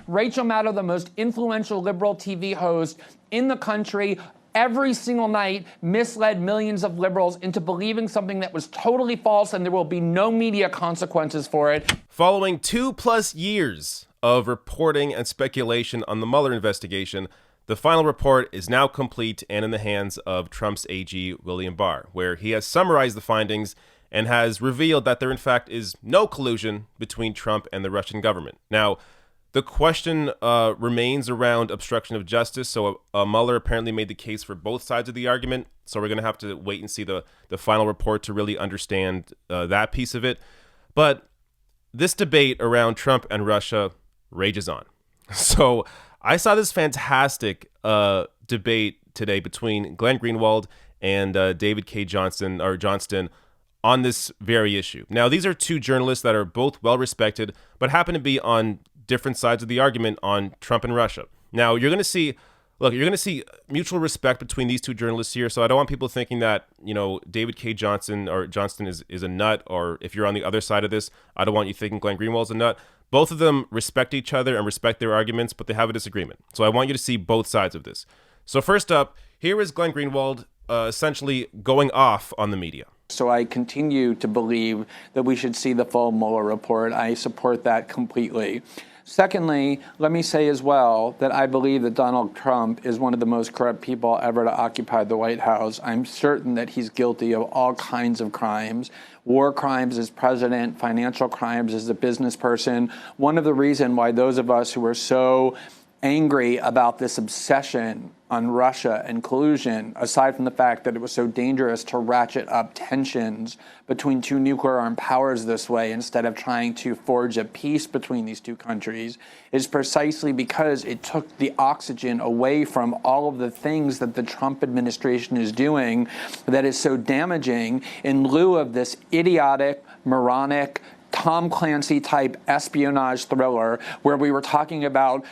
Rachel Maddow, the most influential liberal TV host in the country, every single night misled millions of liberals into believing something that was totally false, and there will be no media consequences for it. Following 2+ years of reporting and speculation on the Mueller investigation, the final report is now complete and in the hands of Trump's AG, William Barr, where he has summarized the findings and has revealed that there in fact is no collusion between Trump and the Russian government. Now, the question remains around obstruction of justice. So Mueller apparently made the case for both sides of the argument. So we're going to have to wait and see the final report to really understand that piece of it. But this debate around Trump and Russia rages on. So I saw this fantastic debate today between Glenn Greenwald and David K. Johnston on this very issue. Now, these are two journalists that are both well-respected, but happen to be on different sides of the argument on Trump and Russia. Now, you're going to see mutual respect between these two journalists here. So I don't want people thinking that, David K. Johnston is a nut, or if you're on the other side of this, I don't want you thinking Glenn Greenwald's a nut. Both of them respect each other and respect their arguments, but they have a disagreement. So I want you to see both sides of this. So first up, here is Glenn Greenwald essentially going off on the media. So I continue to believe that we should see the full Mueller report. I support that completely. Secondly, let me say as well that I believe that Donald Trump is one of the most corrupt people ever to occupy the White House. I'm certain that he's guilty of all kinds of crimes, war crimes as president, financial crimes as a business person. One of the reasons why those of us who are so angry about this obsession on Russia and collusion, aside from the fact that it was so dangerous to ratchet up tensions between two nuclear armed powers this way instead of trying to forge a peace between these two countries, is precisely because it took the oxygen away from all of the things that the Trump administration is doing that is so damaging, in lieu of this idiotic, moronic, Tom Clancy type espionage thriller where we were talking about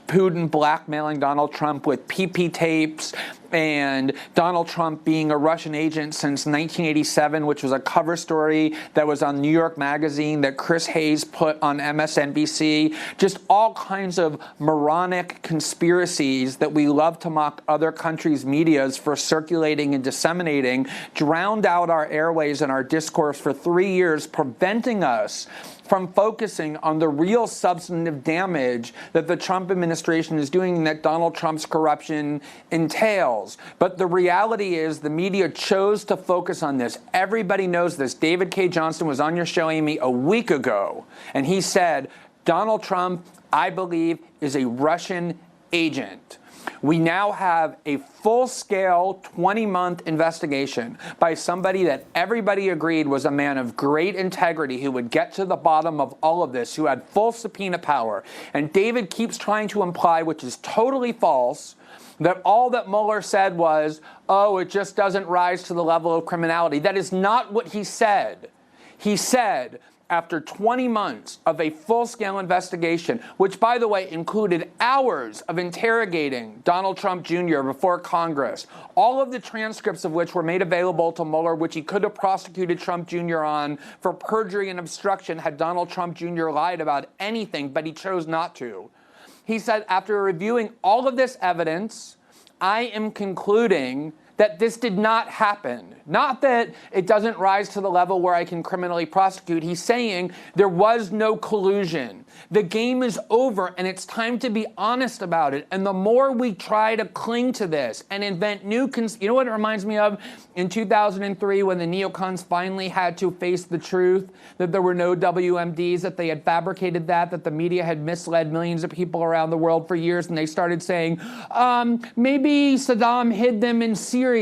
Putin blackmailing Donald Trump with PP tapes, and Donald Trump being a Russian agent since 1987, which was a cover story that was on New York Magazine that Chris Hayes put on MSNBC. Just all kinds of moronic conspiracies that we love to mock other countries' medias for circulating and disseminating, drowned out our airways and our discourse for 3 years, preventing us from focusing on the real substantive damage that the Trump administration is doing and that Donald Trump's corruption entails. But the reality is the media chose to focus on this. Everybody knows this. David K. Johnston was on your show, Amy, a week ago, and he said, Donald Trump, I believe, is a Russian agent. We now have a full-scale 20-month investigation by somebody that everybody agreed was a man of great integrity who would get to the bottom of all of this, who had full subpoena power. And David keeps trying to imply, which is totally false, that all that Mueller said was, oh, it just doesn't rise to the level of criminality. That is not what he said. He said, after 20 months of a full-scale investigation, which, by the way, included hours of interrogating Donald Trump Jr. before Congress, all of the transcripts of which were made available to Mueller, which he could have prosecuted Trump Jr. on for perjury and obstruction had Donald Trump Jr. lied about anything, but he chose not to. He said, after reviewing all of this evidence, I am concluding that this did not happen. Not that it doesn't rise to the level where I can criminally prosecute. He's saying there was no collusion. The game is over, and it's time to be honest about it. And the more we try to cling to this and invent new you know what it reminds me of? In 2003, when the neocons finally had to face the truth, that there were no WMDs, that they had fabricated that the media had misled millions of people around the world for years, and they started saying, maybe Saddam hid them in Syria.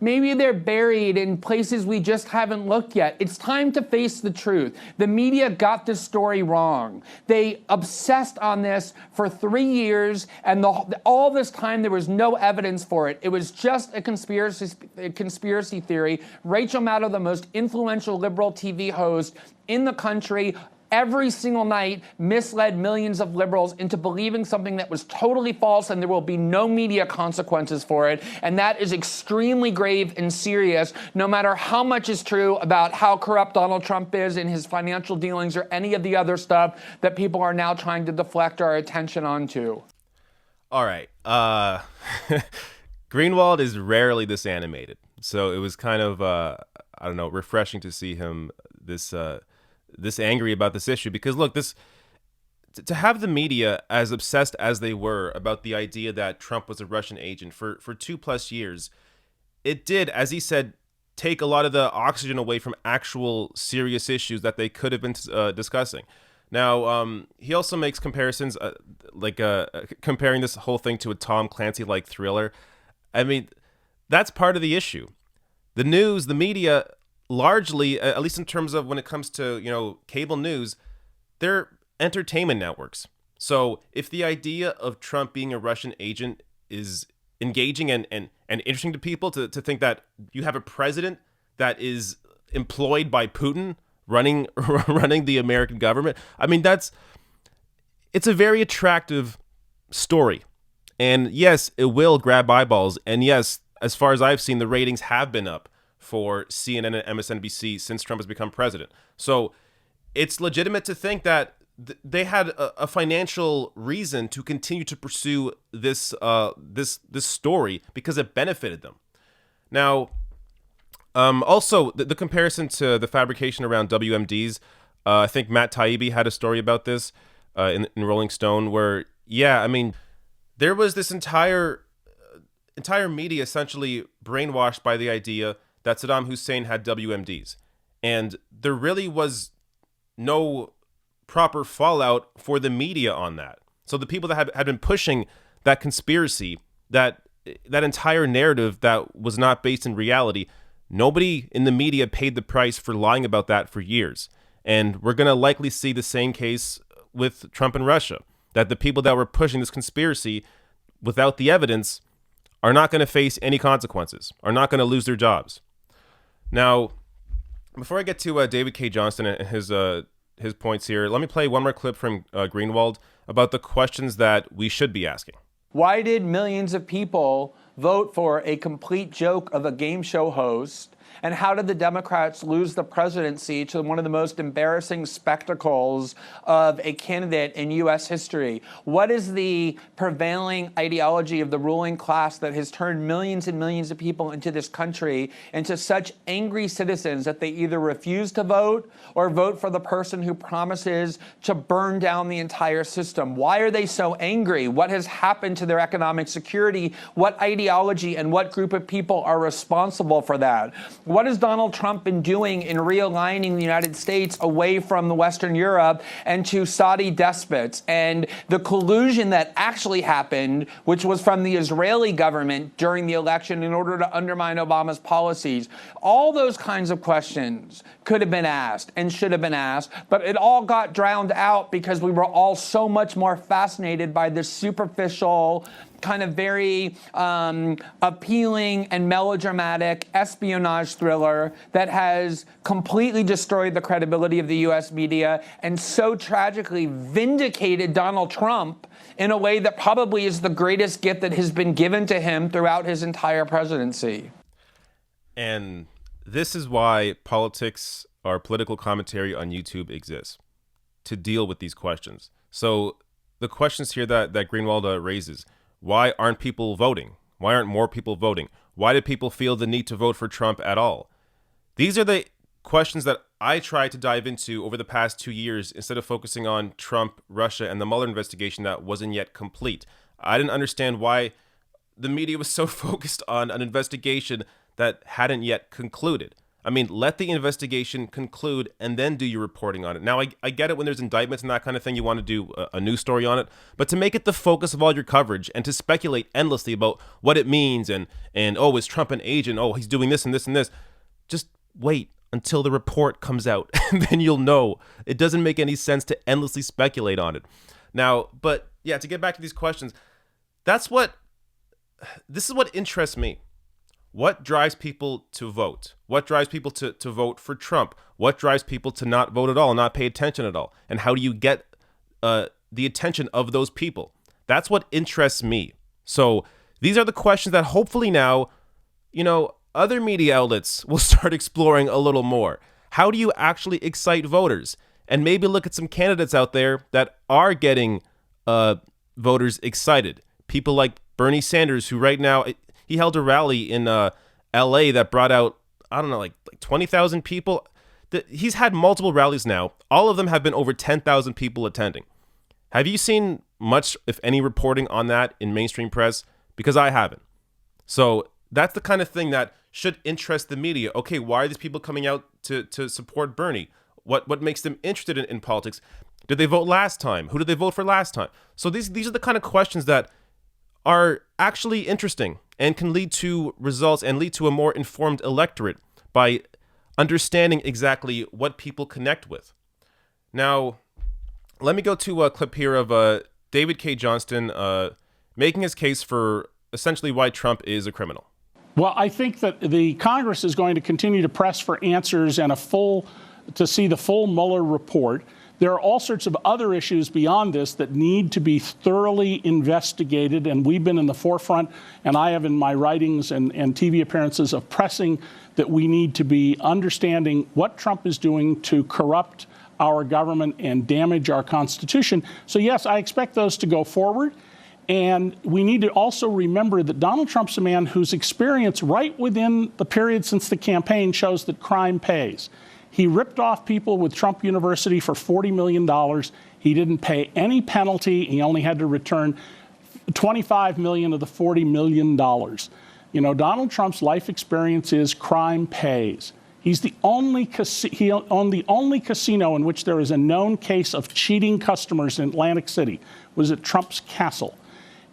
Maybe they're buried in places we just haven't looked yet. It's time to face the truth. The media got this story wrong. They obsessed on this for 3 years, and all this time there was no evidence for it. It was just a conspiracy theory. Rachel Maddow, the most influential liberal TV host in the country, every single night misled millions of liberals into believing something that was totally false, and there will be no media consequences for it. And that is extremely grave and serious, no matter how much is true about how corrupt Donald Trump is in his financial dealings or any of the other stuff that people are now trying to deflect our attention onto. All right. Greenwald is rarely this animated. So it was kind of, I don't know, refreshing to see him this angry about this issue. Because look, to have the media as obsessed as they were about the idea that Trump was a Russian agent for 2+ years, it did, as he said, take a lot of the oxygen away from actual serious issues that they could have been discussing. Now, he also makes comparisons, comparing this whole thing to a Tom Clancy-like thriller. I mean, that's part of the issue. The news, the media, largely, at least in terms of when it comes to, cable news, they're entertainment networks. So if the idea of Trump being a Russian agent is engaging and interesting to people, to think that you have a president that is employed by Putin running the American government, I mean, it's a very attractive story. And yes, it will grab eyeballs. And yes, as far as I've seen, the ratings have been up for CNN and MSNBC since Trump has become president. So it's legitimate to think that they had a financial reason to continue to pursue this story because it benefited them. Now, also the comparison to the fabrication around WMDs, I think Matt Taibbi had a story about this in Rolling Stone, where there was this entire media essentially brainwashed by the idea that Saddam Hussein had WMDs, and there really was no proper fallout for the media on that. So the people that had been pushing that conspiracy, that entire narrative that was not based in reality, nobody in the media paid the price for lying about that for years. And we're going to likely see the same case with Trump and Russia, that the people that were pushing this conspiracy without the evidence are not going to face any consequences, are not going to lose their jobs. Now, before I get to David K. Johnston and his points here, let me play one more clip from Greenwald about the questions that we should be asking. Why did millions of people vote for a complete joke of a game show host? And how did the Democrats lose the presidency to one of the most embarrassing spectacles of a candidate in U.S. history? What is the prevailing ideology of the ruling class that has turned millions and millions of people into this country into such angry citizens that they either refuse to vote or vote for the person who promises to burn down the entire system? Why are they so angry? What has happened to their economic security? What ideology and what group of people are responsible for that? What has Donald Trump been doing in realigning the United States away from the Western Europe and to Saudi despots? And the collusion that actually happened, which was from the Israeli government during the election in order to undermine Obama's policies. All those kinds of questions could have been asked and should have been asked, but it all got drowned out because we were all so much more fascinated by this superficial, kind of very appealing and melodramatic espionage thriller that has completely destroyed the credibility of the U.S. media and so tragically vindicated Donald Trump in a way that probably is the greatest gift that has been given to him throughout his entire presidency. And this is why politics or political commentary on YouTube exists, to deal with these questions. So the questions here that Greenwald raises: why aren't people voting? Why aren't more people voting? Why do people feel the need to vote for Trump at all? These are the questions that I tried to dive into over the past 2 years instead of focusing on Trump, Russia, and the Mueller investigation that wasn't yet complete. I didn't understand why the media was so focused on an investigation that hadn't yet concluded. I mean, let the investigation conclude and then do your reporting on it. Now, I get it when there's indictments and that kind of thing, you want to do a news story on it, but to make it the focus of all your coverage and to speculate endlessly about what it means and oh, is Trump an agent? Oh, he's doing this and this and this. Just wait until the report comes out and then you'll know. It doesn't make any sense to endlessly speculate on it. Now, but yeah, to get back to these questions, this is what interests me. What drives people to vote? What drives people to vote for Trump? What drives people to not vote at all, not pay attention at all? And how do you get the attention of those people? That's what interests me. So these are the questions that hopefully now, other media outlets will start exploring a little more. How do you actually excite voters? And maybe look at some candidates out there that are getting voters excited. People like Bernie Sanders, who right now, he held a rally in LA that brought out, I don't know, like 20,000 people. He's had multiple rallies now. All of them have been over 10,000 people attending. Have you seen much, if any, reporting on that in mainstream press? Because I haven't. So that's the kind of thing that should interest the media. Okay, why are these people coming out to support Bernie? What makes them interested in politics? Did they vote last time? Who did they vote for last time? So these are the kind of questions that are actually interesting and can lead to results and lead to a more informed electorate by understanding exactly what people connect with. Now, let me go to a clip here of David K. Johnston making his case for essentially why Trump is a criminal. Well, I think that the Congress is going to continue to press for answers and to see the full Mueller report. There are all sorts of other issues beyond this that need to be thoroughly investigated, and we've been in the forefront, and I have in my writings and TV appearances of pressing that we need to be understanding what Trump is doing to corrupt our government and damage our Constitution. So yes, I expect those to go forward. And we need to also remember that Donald Trump's a man whose experience right within the period since the campaign shows that crime pays. He ripped off people with Trump University for $40 million. He didn't pay any penalty. He only had to return $25 million of the $40 million. Donald Trump's life experience is crime pays. He's he owned the only casino in which there is a known case of cheating customers in Atlantic City, was at Trump's Castle.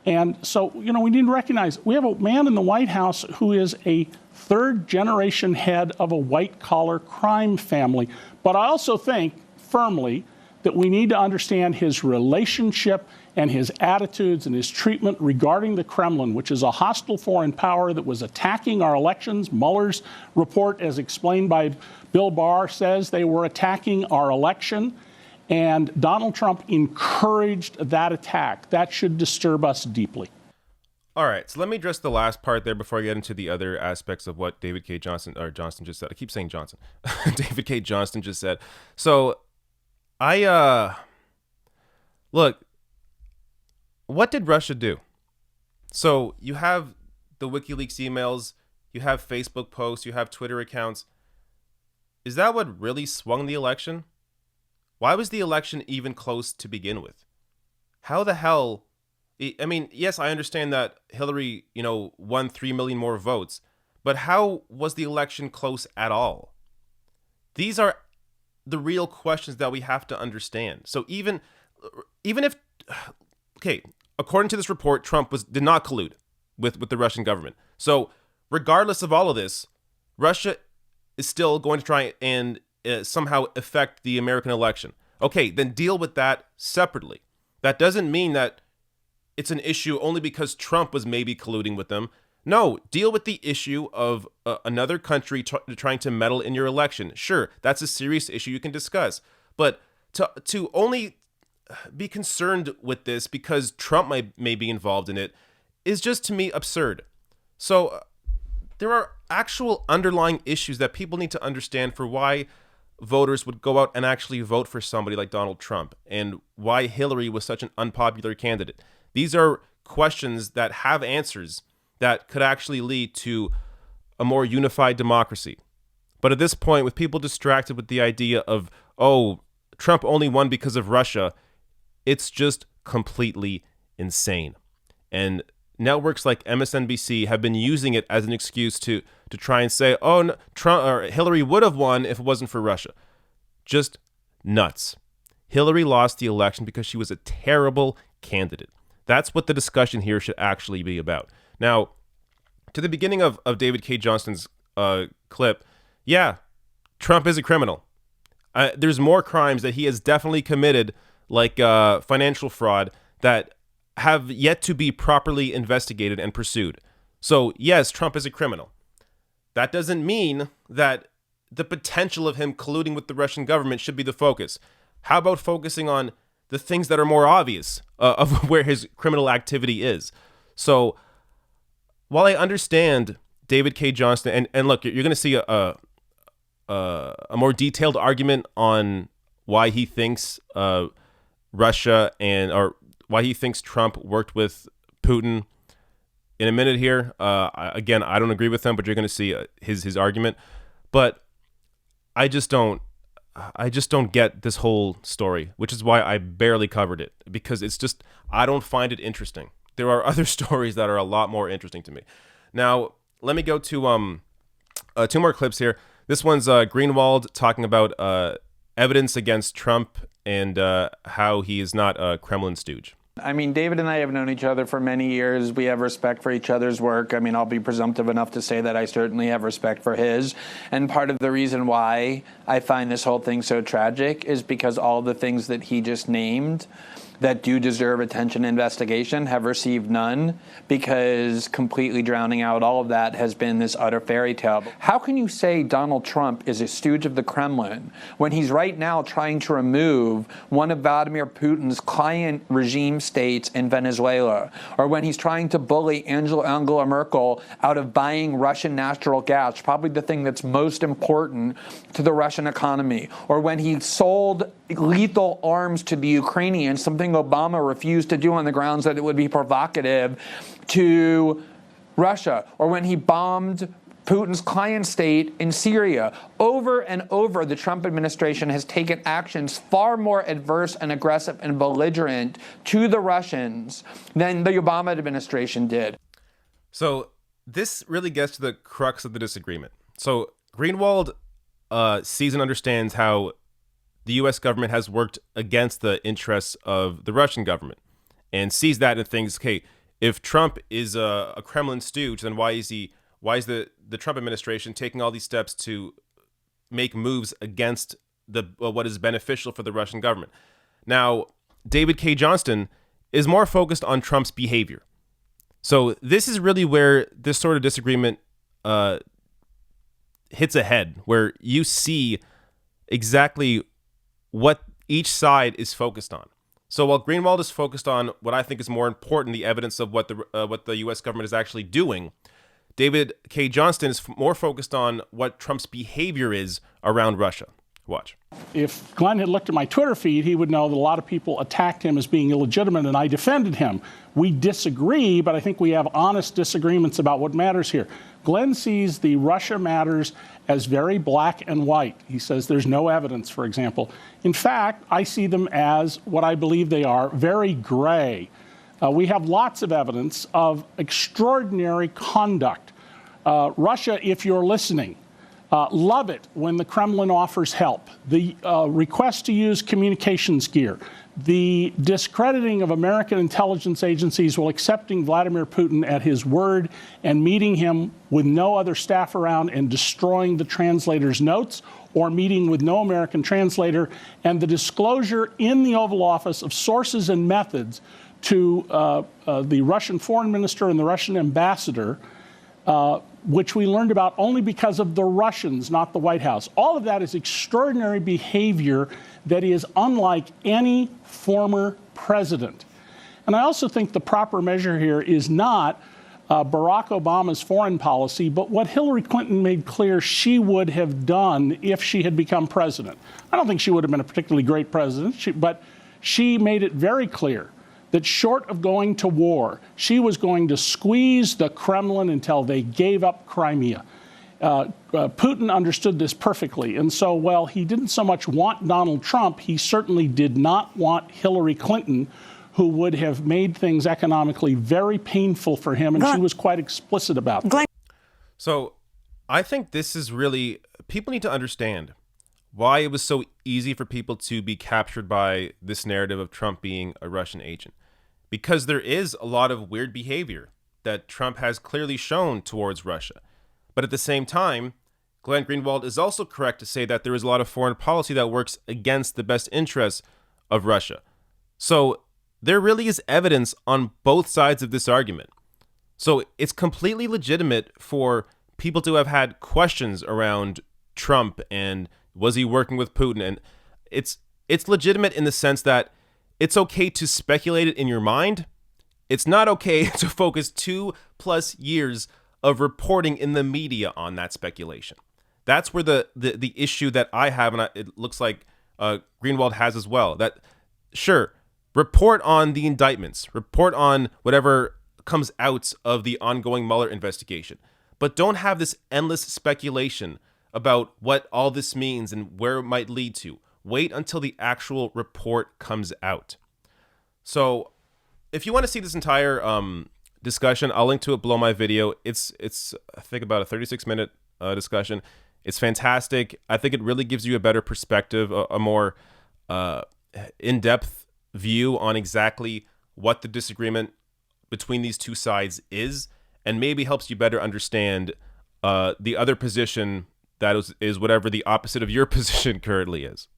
And so, we need to recognize we have a man in the White House who is a third-generation head of a white-collar crime family. But I also think firmly that we need to understand his relationship and his attitudes and his treatment regarding the Kremlin, which is a hostile foreign power that was attacking our elections. Mueller's report, as explained by Bill Barr, says they were attacking our election. And Donald Trump encouraged that attack. That should disturb us deeply. All right, so let me address the last part there before I get into the other aspects of what David K. Johnston just said. I keep saying Johnson. David K. Johnston just said. So look, what did Russia do? So you have the WikiLeaks emails, you have Facebook posts, you have Twitter accounts. Is that what really swung the election? Why was the election even close to begin with? How the hell? I mean, yes, I understand that Hillary, won 3 million more votes, but how was the election close at all? These are the real questions that we have to understand. So even if, okay, according to this report, Trump did not collude with the Russian government. So regardless of all of this, Russia is still going to try and somehow affect the American election. Okay, then deal with that separately. That doesn't mean that it's an issue only because Trump was maybe colluding with them. No, deal with the issue of another country trying to meddle in your election. Sure, that's a serious issue you can discuss. But to only be concerned with this because Trump may be involved in it is just, to me, absurd. So there are actual underlying issues that people need to understand for why voters would go out and actually vote for somebody like Donald Trump and why Hillary was such an unpopular candidate. These are questions that have answers that could actually lead to a more unified democracy. But at this point, with people distracted with the idea of, oh, Trump only won because of Russia, it's just completely insane. And networks like MSNBC have been using it as an excuse to try and say, oh, no, Trump or Hillary would have won if it wasn't for Russia. Just nuts. Hillary lost the election because she was a terrible candidate. That's what the discussion here should actually be about. Now, to the beginning of David K. Johnston's clip, yeah, Trump is a criminal. There's more crimes that he has definitely committed, like financial fraud, that have yet to be properly investigated and pursued. So, yes, Trump is a criminal. That doesn't mean that the potential of him colluding with the Russian government should be the focus. How about focusing on the things that are more obvious of where his criminal activity is? So while I understand David K. Johnston, and look, you're going to see a more detailed argument on why he thinks Russia or why he thinks Trump worked with Putin in a minute here. Again, I don't agree with him, but you're going to see his argument. But I just don't get this whole story, which is why I barely covered it, because it's just, I don't find it interesting. There are other stories that are a lot more interesting to me. Now, let me go to two more clips here. This one's Greenwald talking about evidence against Trump and how he is not a Kremlin stooge. I mean, David and I have known each other for many years. We have respect for each other's work. I mean, I'll be presumptive enough to say that I certainly have respect for his. And part of the reason why I find this whole thing so tragic is because all the things that he just named that do deserve attention and investigation have received none, because completely drowning out all of that has been this utter fairy tale. How can you say Donald Trump is a stooge of the Kremlin when he's right now trying to remove one of Vladimir Putin's client regime states in Venezuela, or when he's trying to bully Angela Merkel out of buying Russian natural gas, probably the thing that's most important to the Russian economy, or when he sold lethal arms to the Ukrainians, something Obama refused to do on the grounds that it would be provocative to Russia, or when he bombed Putin's client state in Syria. Over and over, the Trump administration has taken actions far more adverse and aggressive and belligerent to the Russians than the Obama administration did. So this really gets to the crux of the disagreement. So Greenwald sees and understands how the U.S. government has worked against the interests of the Russian government, and sees that and thinks, okay, if Trump is a Kremlin stooge, then why is the Trump administration taking all these steps to make moves against what is beneficial for the Russian government? Now, David K. Johnston is more focused on Trump's behavior. So this is really where this sort of disagreement hits a head, where you see exactly what each side is focused on. So while Greenwald is focused on what I think is more important, the evidence of what the U.S. government is actually doing, David K. Johnston is more focused on what Trump's behavior is around Russia. Watch. If Glenn had looked at my Twitter feed, he would know that a lot of people attacked him as being illegitimate, and I defended him. We disagree, but I think we have honest disagreements about what matters here. Glenn sees the Russia matters as very black and white. He says there's no evidence, for example. In fact, I see them as what I believe they are, very gray. We have lots of evidence of extraordinary conduct. Russia, if you're listening, love it when the Kremlin offers help. The request to use communications gear, the discrediting of American intelligence agencies while accepting Vladimir Putin at his word and meeting him with no other staff around and destroying the translator's notes, or meeting with no American translator, and the disclosure in the Oval Office of sources and methods to the Russian foreign minister and the Russian ambassador, which we learned about only because of the Russians, not the White House. All of that is extraordinary behavior that is unlike any former president. And I also think the proper measure here is not Barack Obama's foreign policy, but what Hillary Clinton made clear she would have done if she had become president. I don't think she would have been a particularly great president, but she made it very clear that short of going to war, she was going to squeeze the Kremlin until they gave up Crimea. Putin understood this perfectly. And so while he didn't so much want Donald Trump, he certainly did not want Hillary Clinton, who would have made things economically very painful for him. And she was quite explicit about that. So I think this is really, people need to understand why it was so easy for people to be captured by this narrative of Trump being a Russian agent. Because there is a lot of weird behavior that Trump has clearly shown towards Russia. But at the same time, Glenn Greenwald is also correct to say that there is a lot of foreign policy that works against the best interests of Russia. So there really is evidence on both sides of this argument. So it's completely legitimate for people to have had questions around Trump and was he working with Putin? And it's legitimate in the sense that it's okay to speculate it in your mind. It's not okay to focus 2+ years of reporting in the media on that speculation. That's where the issue that I have, and it looks like Greenwald has as well, that sure, report on the indictments, report on whatever comes out of the ongoing Mueller investigation, but don't have this endless speculation about what all this means and where it might lead to. Wait until the actual report comes out. So if you want to see this entire discussion, I'll link to it below my video. It's I think about a 36-minute discussion. It's fantastic. I think it really gives you a better perspective, a more in-depth view on exactly what the disagreement between these two sides is, and maybe helps you better understand the other position that is whatever the opposite of your position currently is.